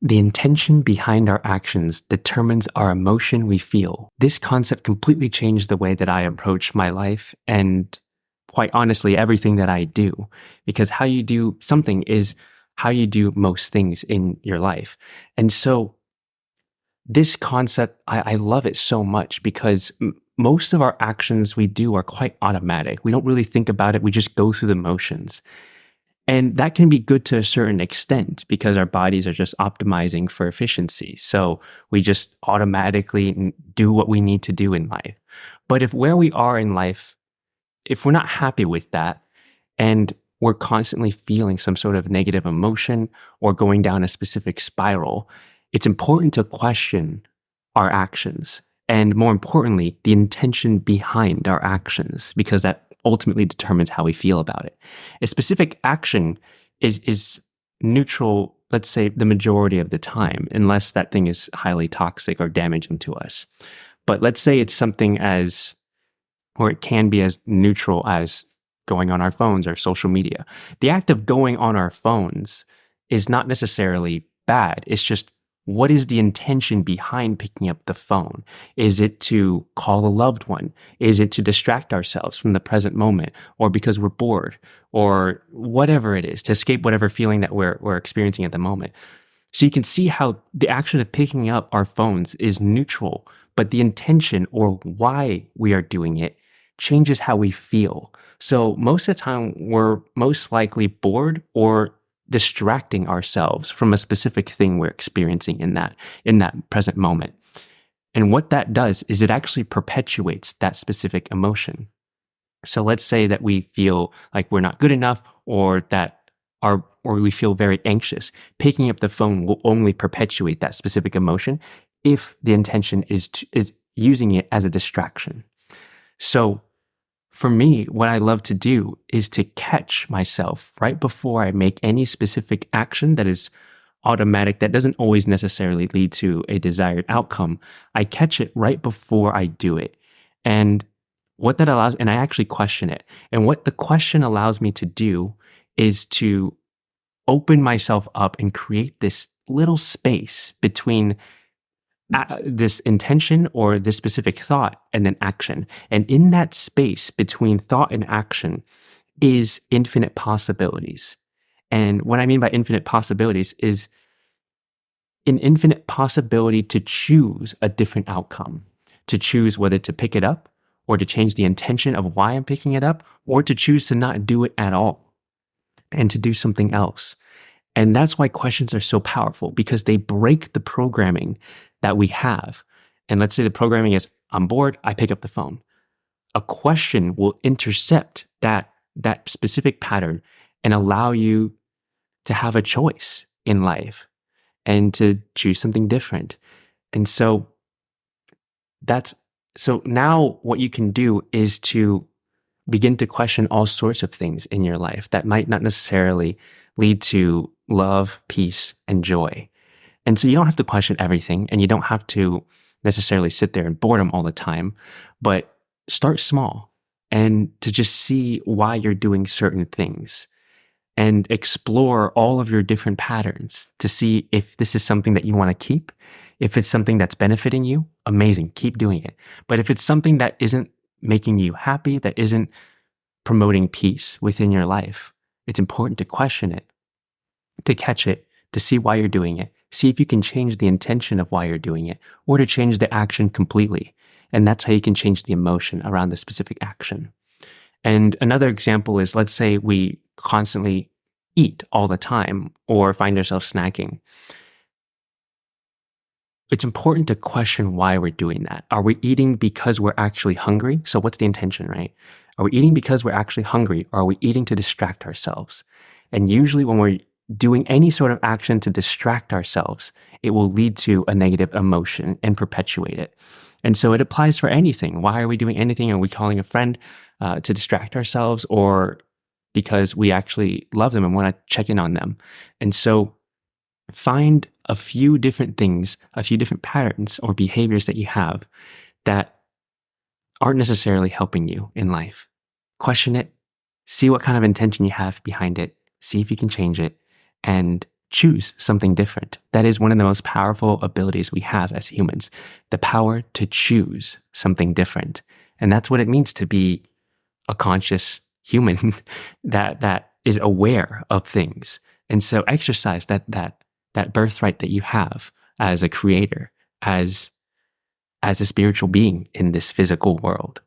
The intention behind our actions determines our emotion we feel. This concept completely changed the way that I approach my life and, quite honestly, everything that I do. Because how you do something is how you do most things in your life. And so this concept, I love it so much because most of our actions we do are quite automatic. We don't really think about it. We just go through the motions. And that can be good to a certain extent because our bodies are just optimizing for efficiency. So we just automatically do what we need to do in life. But if where we are in life, if we're not happy with that and we're constantly feeling some sort of negative emotion or going down a specific spiral, it's important to question our actions and, more importantly, the intention behind our actions, because that ultimately determines how we feel about it. A specific action is neutral, let's say, the majority of the time, unless that thing is highly toxic or damaging to us. But let's say it's something as, or it can be as neutral as going on our phones or social media. The act of going on our phones is not necessarily bad. It's just, what is the intention behind picking up the phone? Is it to call a loved one? Is it to distract ourselves from the present moment, or because we're bored, or whatever it is, to escape whatever feeling that we're experiencing at the moment? So you can see how the action of picking up our phones is neutral, but the intention or why we are doing it changes how we feel. So most of the time, we're most likely bored or distracting ourselves from a specific thing we're experiencing in that present moment. And what that does is it actually perpetuates that specific emotion. So let's say that we feel like we're not good enough, or we feel very anxious. Picking up the phone will only perpetuate that specific emotion if the intention is using it as a distraction. So for me, what I love to do is to catch myself right before I make any specific action that is automatic, that doesn't always necessarily lead to a desired outcome. I catch it right before I do it. And what that allows, and I actually question it. And what the question allows me to do is to open myself up and create this little space between this intention or this specific thought and then action. And in that space between thought and action is infinite possibilities. And what I mean by infinite possibilities is an infinite possibility to choose a different outcome, to choose whether to pick it up or to change the intention of why I'm picking it up, or to choose to not do it at all and to do something else. And that's why questions are so powerful, because they break the programming that we have. And let's say the programming is, I'm bored, I pick up the phone. A question will intercept that specific pattern and allow you to have a choice in life and to choose something different. And so now what you can do is to begin to question all sorts of things in your life that might not necessarily lead to love, peace, and joy. And so you don't have to question everything, and you don't have to necessarily sit there in boredom all the time, but start small and to just see why you're doing certain things and explore all of your different patterns to see if this is something that you want to keep. If it's something that's benefiting you, amazing, keep doing it. But if it's something that isn't making you happy, that isn't promoting peace within your life, it's important to question it, to catch it, to see why you're doing it, see if you can change the intention of why you're doing it, or to change the action completely. And that's how you can change the emotion around the specific action. And another example is, let's say we constantly eat all the time or find ourselves snacking. It's important to question why we're doing that. Are we eating because we're actually hungry? So what's the intention, right? Are we eating because we're actually hungry, or are we eating to distract ourselves? And usually when we're doing any sort of action to distract ourselves, it will lead to a negative emotion and perpetuate it. And so it applies for anything. Why are we doing anything? Are we calling a friend to distract ourselves, or because we actually love them and want to check in on them? And so find a few different things, a few different patterns or behaviors that you have that aren't necessarily helping you in life. Question it, see what kind of intention you have behind it, see if you can change it, and choose something different. That is one of the most powerful abilities we have as humans, the power to choose something different. And that's what it means to be a conscious human that is aware of things. And so exercise that birthright that you have as a creator, as a spiritual being in this physical world.